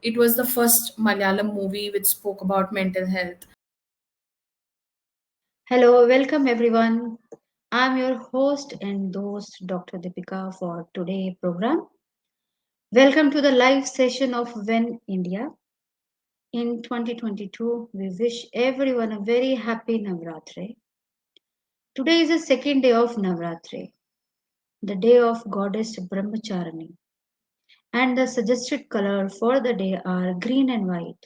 It was the first Malayalam movie which spoke about mental health. Hello, welcome everyone. I'm your host and host Dr. Deepika for today program. Welcome to the live session of When India. In 2022, we wish everyone a very happy Navratri. Today is the second day of Navratri, the day of goddess Brahmacharini. And the suggested color for the day are green and white.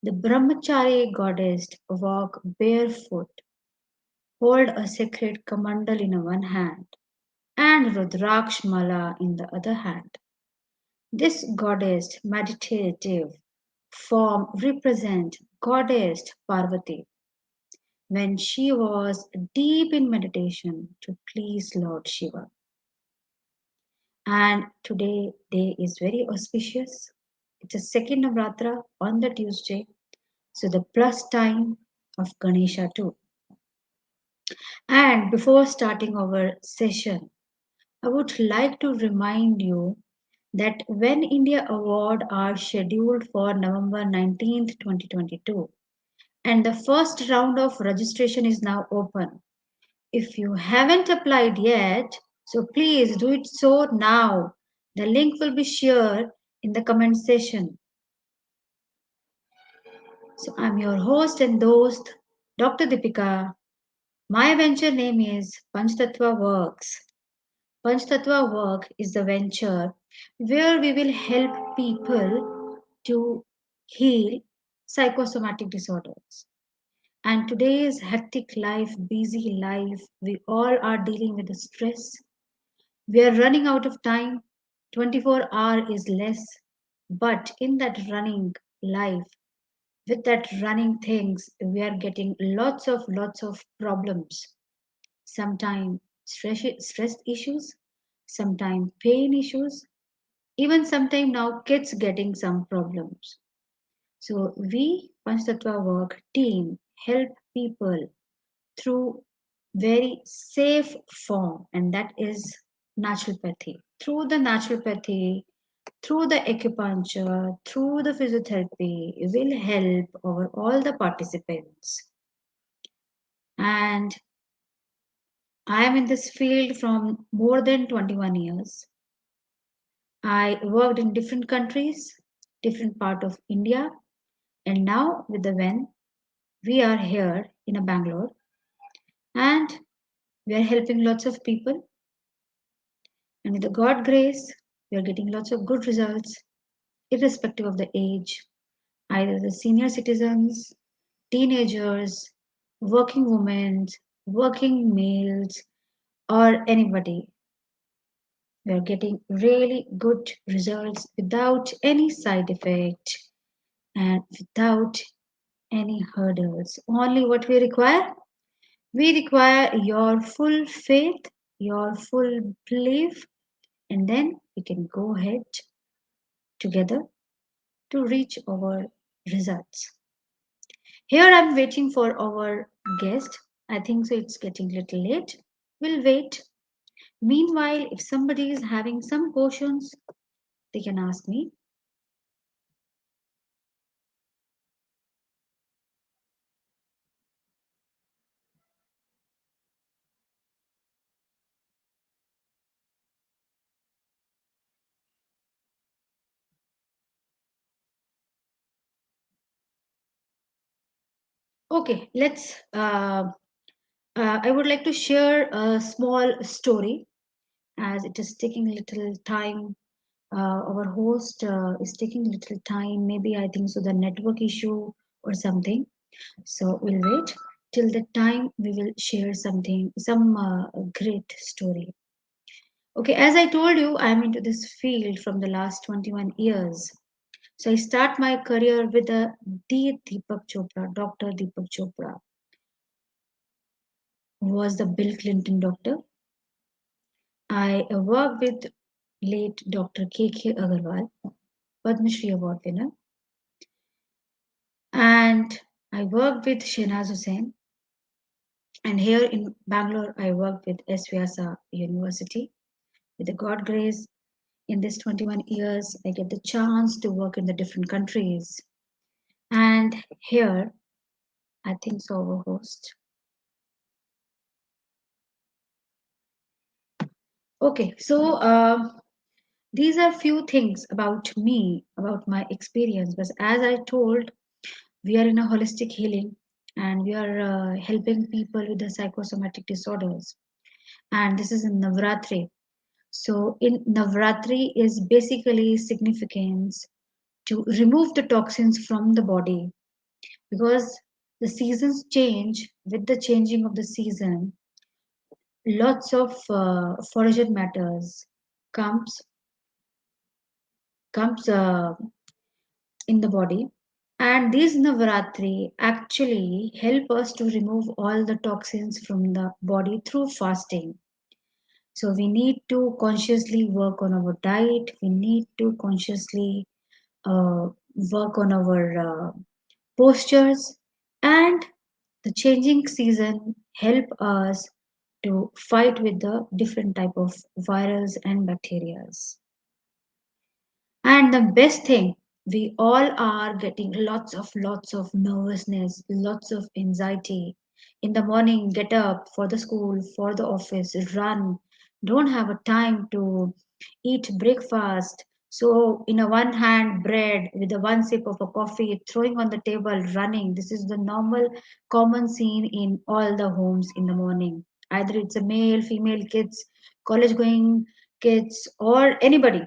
The Brahmachari goddess walk barefoot, hold a sacred kamandal in one hand and Rudraksh Mala in the other hand. This goddess meditative form represents goddess Parvati when she was deep in meditation to please Lord Shiva. And today day is very auspicious. It's a second Navratra on the Tuesday, so the plus time of Ganesha too. And before starting our session, I would like to remind you that When India Award are scheduled for November 19th, 2022, and the first round of registration is now open. If you haven't applied yet, so please do it so now. The link will be shared in the comment section. So I'm your host and host, Dr. Deepika. My venture name is Panchtatva Works. Panchtatva Work is the venture where we will help people to heal psychosomatic disorders. And today's hectic life, busy life, we all are dealing with the stress. We are running out of time. 24 hour is less. But in that running life, with that running things, we are getting lots of problems. Sometimes stress issues, sometimes pain issues, even sometimes now kids getting some problems. So we Panchtattva work team help people through very safe form, and that is naturopathy. Through the naturopathy, through the acupuncture, through the physiotherapy, will help our all the participants. And I am in this field from more than 21 years. I worked in different countries, different part of India, and now with the When, we are here in a Bangalore, and we are helping lots of people. And with the God grace, we are getting lots of good results, irrespective of the age, either the senior citizens, teenagers, working women, working males, or anybody. We are getting really good results without any side effect and without any hurdles. Only what we require? We require your full faith, your full belief, and then we can go ahead together to reach our results. Here I'm waiting for our guest. I think so it's getting a little late. We'll wait. Meanwhile, if somebody is having some questions, they can ask me. Okay, let's. I would like to share a small story as it is taking a little time. Our host is taking a little time. Maybe I think so the network issue or something. So we'll wait till the time we will share something, some great story. Okay, as I told you, I'm into this field from the last 21 years. So I start my career with Deepak Chopra, Dr. Deepak Chopra, who was the Bill Clinton doctor. I worked with late Dr. K.K. Agarwal, Padma Shri Award winner, and I worked with Shehnaz Hussain. And here in Bangalore, I worked with S. Vyasa University. With the God grace, In this 21 years, I get the chance to work in the different countries. And here, I think so, our host. Okay, so these are few things about me, about my experience. But as I told, we are in a holistic healing and we are helping people with the psychosomatic disorders. And this is in Navratri. So, in Navratri is basically significance to remove the toxins from the body because the seasons change. With the changing of the season, lots of foreign matters comes comes in the body, and these Navaratri actually help us to remove all the toxins from the body through fasting. So we need to consciously work on our diet, we need to consciously uh, work on our postures, and the changing season help us to fight with the different type of virals and bacterias. And the best thing, we all are getting lots of nervousness, lots of anxiety. In the morning, get up for the school, for the office, run. Don't have a time to eat breakfast. So, in a one hand, bread with a one sip of a coffee, throwing on the table, running. This is the normal, common scene in all the homes in the morning. Either it's a male, female kids, college going kids, or anybody.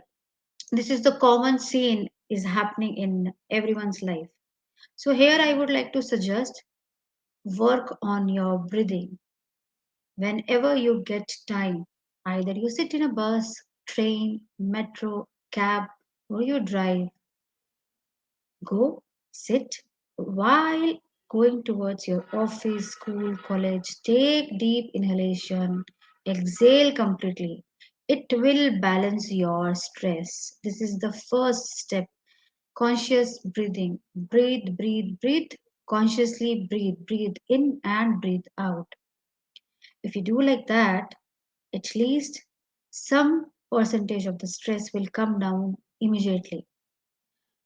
This is the common scene is happening in everyone's life. So here I would like to suggest work on your breathing whenever you get time. Either you sit in a bus, train, metro, cab, or you drive. Go, sit. While going towards your office, school, college, take deep inhalation, exhale completely. It will balance your stress. This is the first step. Conscious breathing. Breathe, breathe, breathe. Consciously breathe. Breathe in and breathe out. If you do like that, at least some percentage of the stress will come down immediately.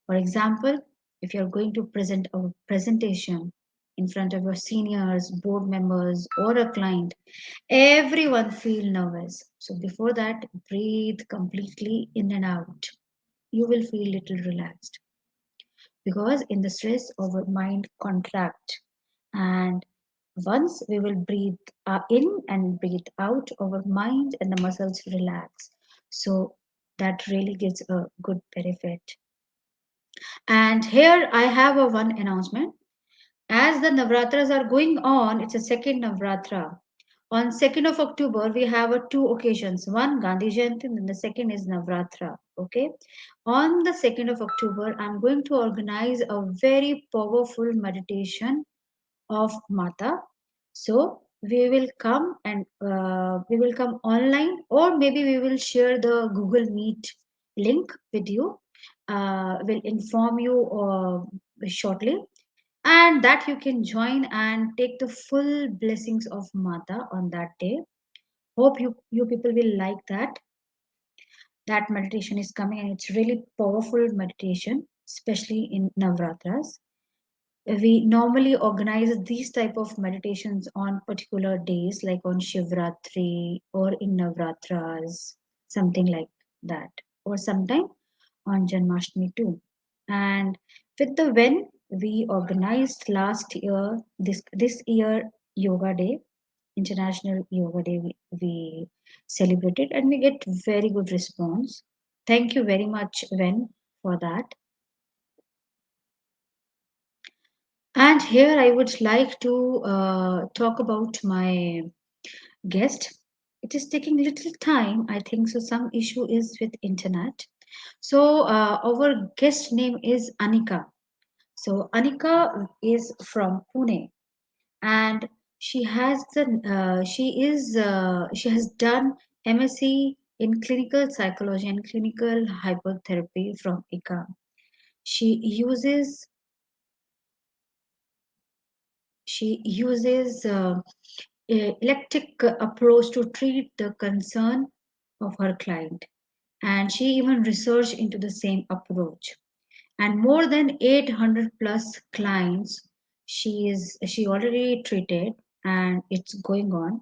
For example, if you're going to present a presentation in front of your seniors, board members, or a client, everyone feel nervous. So before that, breathe completely in and out. You will feel little relaxed because in the stress our mind contract, and once we will breathe in and breathe out, our mind and the muscles relax. So that really gives a good benefit. And here I have a one announcement. As the Navratras are going on, it's a second Navratra. On 2nd of October, we have two occasions. One Gandhi Jayanti, and the second is Navratra. Okay. On the 2nd of October, I'm going to organize a very powerful meditation of Mata. So we will come and we will come online, or maybe we will share the Google Meet link with you. Will inform you shortly, and that you can join and take the full blessings of Mata on that day. Hope you people will like that. That meditation is coming, and it's really powerful meditation, especially in Navratras. We normally organize these type of meditations on particular days, like on Shivratri or in Navratras, something like that, or sometime on Janmashtami too. And with the when we organized last year, this year Yoga Day, International Yoga Day, we celebrated, and we get very good response. Thank you very much, Ven, for that. And here I would like to talk about my guest. It is taking little time, I think so. Some issue is with internet. So our guest name is Anika. So Anika is from Pune, and she has done MSc in clinical psychology and clinical hypnotherapy from ICA. She uses she uses electric approach to treat the concern of her client. and she even researched into the same approach. And more than 800 plus clients she already treated, and it's going on.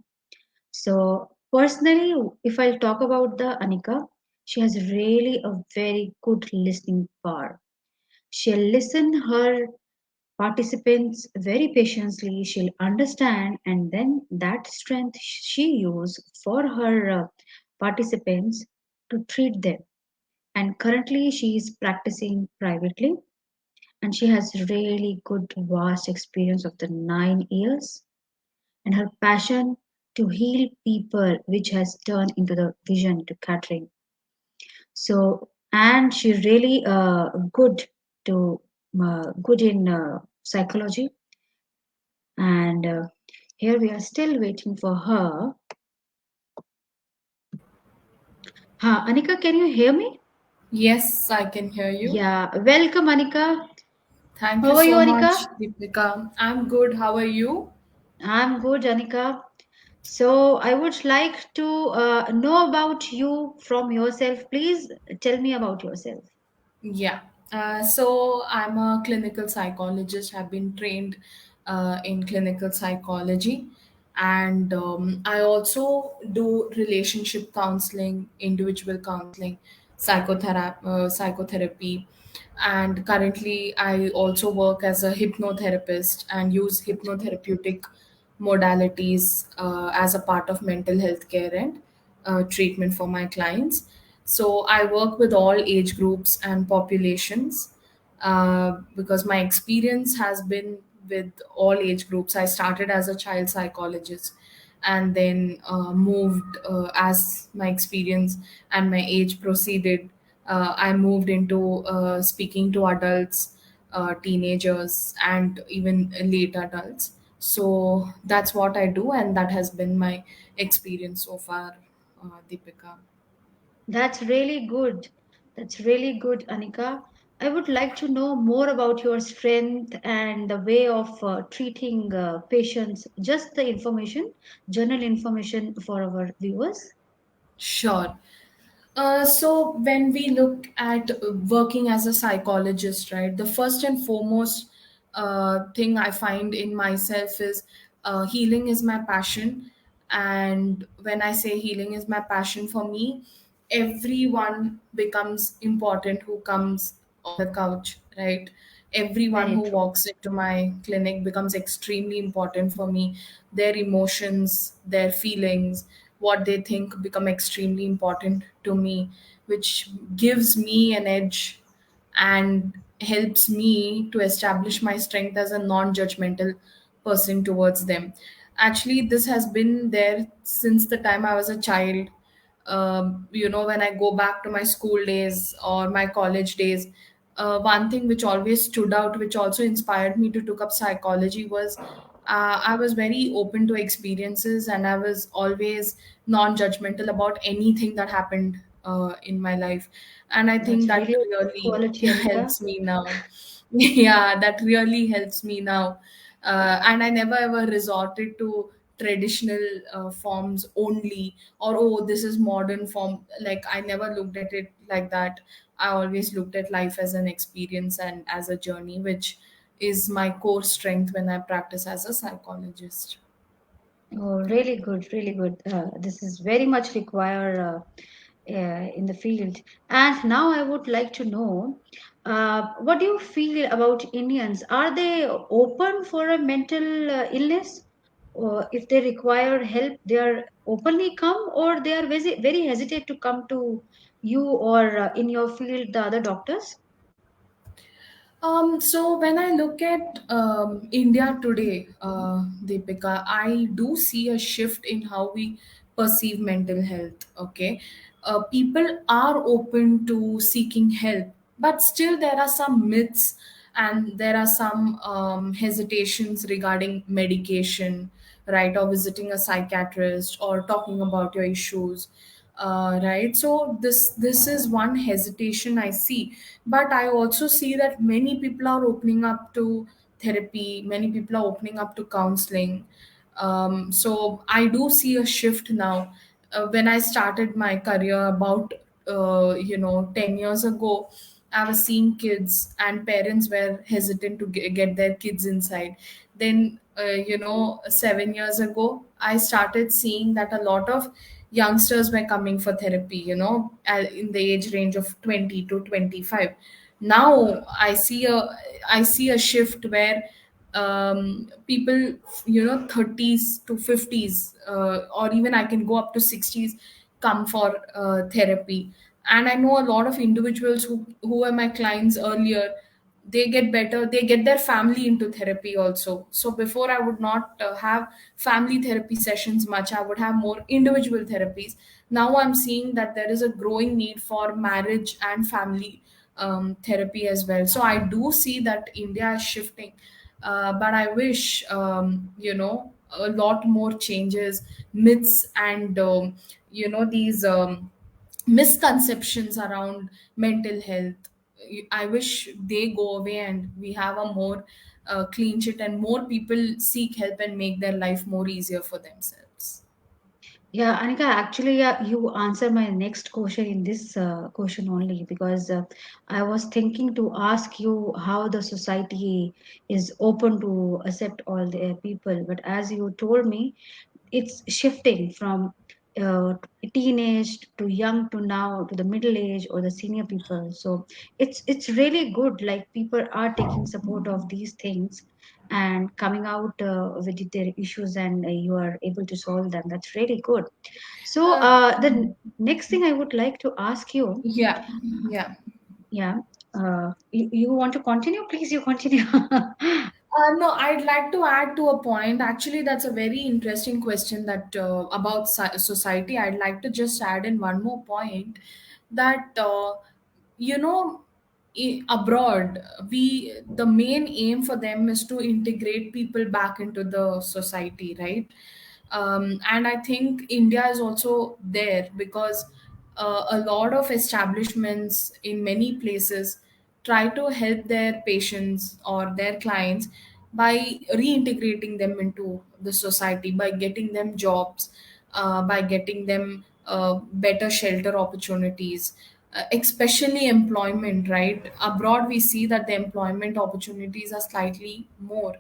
So personally, if I'll talk about the Anika, she has really a very good listening power. She'll listen her participants very patiently. She'll understand, and then that strength she use for her participants to treat them. And currently, she is practicing privately, and she has really good vast experience of the 9 years, and her passion to heal people which has turned into the vision to catering. So and she really to good in psychology, and here we are still waiting for her. Anika, can you hear me? Yes, I can hear you. Yeah, welcome Anika. Thank you How are you, so Anika? much, Deepika. I'm good. How are you? I'm good, Anika. So I would like to know about you from yourself. Please tell me about yourself. Yeah. So I'm a clinical psychologist. I've been trained in clinical psychology, and I also do relationship counseling, individual counseling, psychotherapy, and currently I also work as a hypnotherapist and use hypnotherapeutic modalities as a part of mental health care and treatment for my clients. So I work with all age groups and populations because my experience has been with all age groups. I started as a child psychologist and then moved as my experience and my age proceeded. I moved into speaking to adults, teenagers, and even late adults. So that's what I do, and that has been my experience so far, Deepika. That's really good. That's really good, Anika. I would like to know more about your strength and the way of treating patients. Just the information, general information for our viewers. Sure. So when we look at working as a psychologist, right, the first and foremost thing I find in myself is healing is my passion. And when I say healing is my passion, for me, everyone becomes important who comes on the couch, right? Everyone Very who true. walks into my clinic becomes extremely important for me. Their emotions, their feelings, what they think become extremely important to me, which gives me an edge and helps me to establish my strength as a non judgmental person towards them. Actually, this has been there since the time I was a child. When I go back to my school days or my college days, one thing which always stood out, which also inspired me to took up psychology, was I was very open to experiences and I was always non-judgmental about anything that happened in my life. And I think That's that really a good really quality, Anika. helps me now. Yeah, that really helps me now. And I never ever resorted to traditional forms only, or oh, this is modern form. Like, I never looked at it like that. I always looked at life as an experience and as a journey, which is my core strength when I practice as a psychologist. Oh, really good, really good. This is very much required in the field. And now I would like to know, what do you feel about Indians? Are they open for a mental illness? Or if they require help, they are openly come, or they are very hesitate to come to you or in your field, the other doctors? So when I look at India today, Deepika, I do see a shift in how we perceive mental health. Okay, people are open to seeking help, but still there are some myths and there are some hesitations regarding medication, right, or visiting a psychiatrist or talking about your issues, right. So this is one hesitation I see, but I also see that many people are opening up to therapy, many people are opening up to counseling. So I do see a shift now. When I started my career about 10 years ago, I was seeing kids and parents were hesitant to get their kids inside. Then, 7 years ago, I started seeing that a lot of youngsters were coming for therapy, in the age range of 20 to 25. Now I see a shift where people, 30s to 50s, or even I can go up to 60s, come for therapy. And I know a lot of individuals who were my clients earlier, they get better, they get their family into therapy also. So before I would not have family therapy sessions much, I would have more individual therapies. Now I'm seeing that there is a growing need for marriage and family therapy as well. So I do see that India is shifting, but I wish, a lot more changes, myths, and these misconceptions around mental health. I wish they go away and we have a more clean sheet, and more people seek help and make their life more easier for themselves. Yeah, Anika, actually, yeah, you answer my next question in this question only, because I was thinking to ask you how the society is open to accept all the people. But as you told me, it's shifting from teenage to young to now to the middle age or the senior people. So it's really good. Like people are taking support of these things and coming out with their issues, and you are able to solve them. That's really good. So uh, the next thing I would like to ask you, yeah, yeah. yeah, you want to continue? Please, you continue. No, I'd like to add to a point. Actually, that's a very interesting question that about society. I'd like to just add in one more point that you know abroad, we the main aim for them is to integrate people back into the society, right? And I think India is also there because a lot of establishments in many places try to help their patients or their clients by reintegrating them into the society, by getting them jobs, by getting them better shelter opportunities, especially employment, right? Abroad, we see that the employment opportunities are slightly more.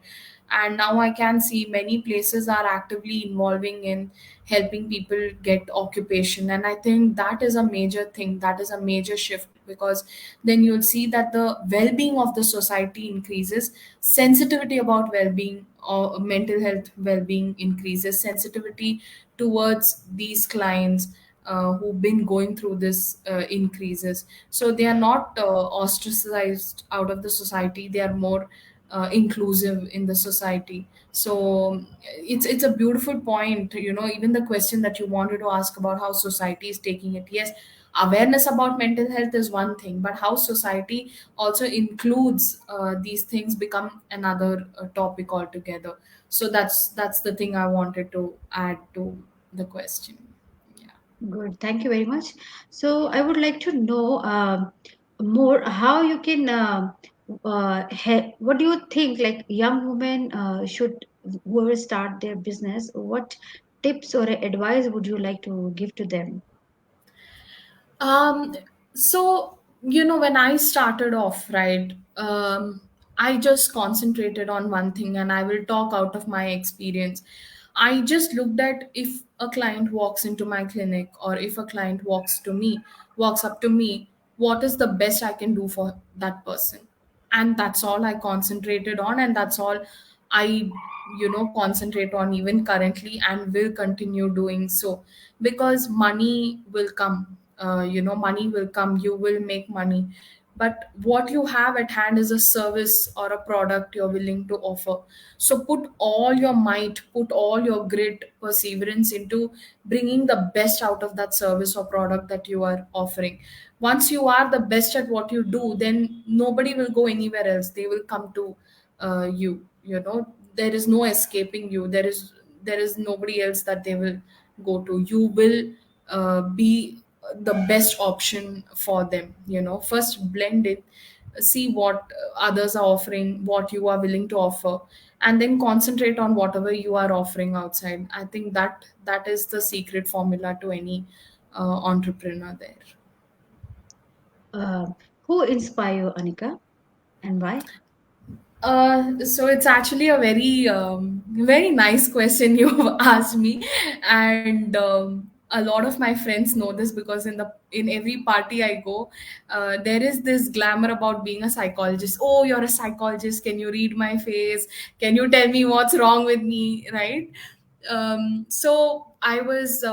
And now I can see many places are actively involving in helping people get occupation. And I think that is a major thing, that is a major shift, because then you'll see that the well-being of the society increases, sensitivity about well-being or mental health well-being increases, sensitivity towards these clients who've been going through this increases. So they are not ostracized out of the society, they are more inclusive in the society. So it's a beautiful point. Even the question that you wanted to ask about how society is taking it, yes, awareness about mental health is one thing, but how society also includes these things become another topic altogether. So that's the thing I wanted to add to the question. Yeah. Good, thank you very much. So I would like to know more how you can. What do you think? Like young women should who start their business. What tips or advice would you like to give to them? Um, so, when I started off, right, I just concentrated on one thing, and I will talk out of my experience. I just looked at, if a client walks into my clinic, or if a client walks up to me, what is the best I can do for that person? And that's all I concentrated on, and that's all I concentrate on even currently, and will continue doing so, because money will come. Money will come, you will make money, but what you have at hand is a service or a product you're willing to offer. So put all your might, put all your grit, perseverance into bringing the best out of that service or product that you are offering. Once you are the best at what you do, then nobody will go anywhere else, they will come to there is no escaping you, there is nobody else that they will go to. You will be the best option for them. First blend it, see what others are offering, what you are willing to offer, and then concentrate on whatever you are offering outside. I think that is the secret formula to any entrepreneur there. Uh, who inspire you, Anika, and why? So it's actually a very nice question you've asked me, and a lot of my friends know this because in every party I go, there is this glamour about being a psychologist. Oh, you're a psychologist. Can you read my face? Can you tell me what's wrong with me? Right? So I was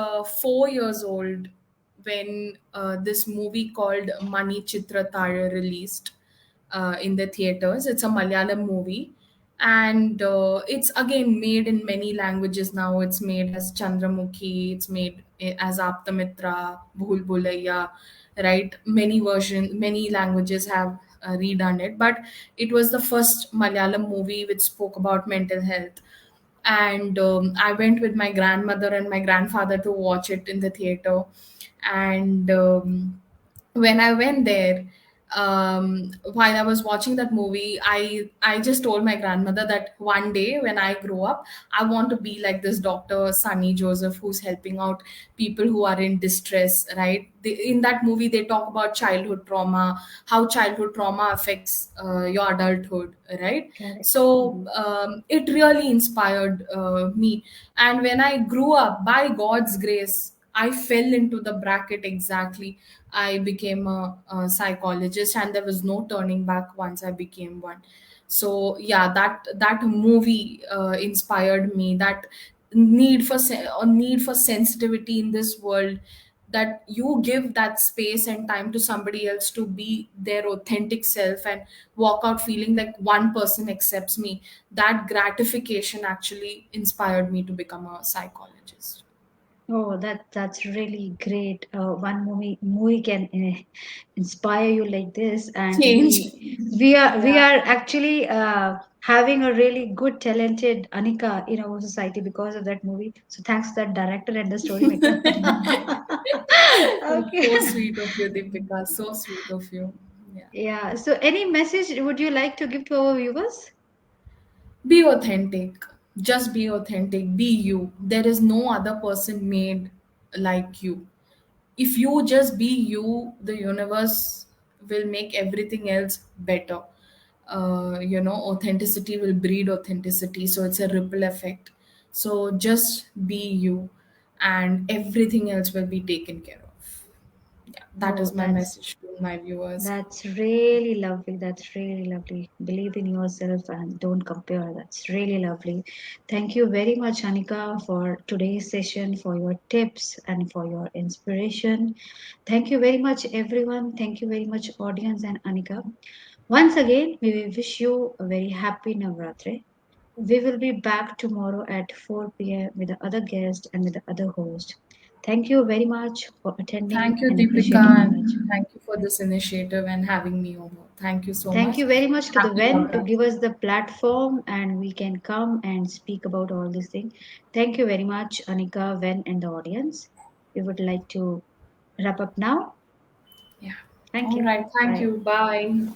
4 years old when this movie called Mani Chitra Tara released in the theaters. It's a Malayalam movie, and it's again made in many languages now. It's made as Chandramukhi, it's made as Aptamitra, Bhul Bhulaiya, right? Many versions, many languages have redone it, but it was the first Malayalam movie which spoke about mental health. And I went with my grandmother and my grandfather to watch it in the theater. And when I went there, while I was watching that movie, I just told my grandmother that one day when I grow up, I want to be like this Dr. Sunny Joseph, who's helping out people who are in distress. Right? In that movie, they talk about childhood trauma, how childhood trauma affects your adulthood. Right? Correct. So Mhm. it really inspired me. And when I grew up, by God's grace, I fell into the bracket exactly. I became a psychologist, and there was no turning back once I became one. So yeah, that movie inspired me. That need for sensitivity in this world, that you give that space and time to somebody else to be their authentic self and walk out feeling like one person accepts me. That gratification actually inspired me to become a psychologist. Oh, that's really great. One movie can inspire you like this, and Change. we Yeah. are actually having a really good, talented Anika in our society because of that movie. So thanks to that director and the story maker. Okay. So sweet of you, Deepika. So sweet of you. Yeah. Yeah. So any message would you like to give to our viewers? Be authentic. Just be authentic. Be you. There is no other person made like you. If you just be you, the universe will make everything else better. Authenticity will breed authenticity. So it's a ripple effect. So just be you, and everything else will be taken care of. Yeah, that Oh, is my message to my viewers. that's really lovely. That's really lovely. Believe in yourself and don't compare. That's really lovely. Thank you very much, Anika, for today's session, for your tips and for your inspiration. Thank you very much, everyone. Thank you very much, audience and Anika. Once again, we will wish you a very happy Navratri. We will be back tomorrow at 4 p.m. with the other guest and with the other host. Thank you very much for attending Thank you, and Deepika, appreciating and knowledge. thank you for this initiative and having me over. Thank you so Thank much. you very much to the Happy Ven to give Navratri. us the platform and we can come and speak about all these things. Thank you very much, Anika, Ven, and the audience. We would like to wrap up now. Yeah. Thank All you. right. Thank Bye. you. Bye.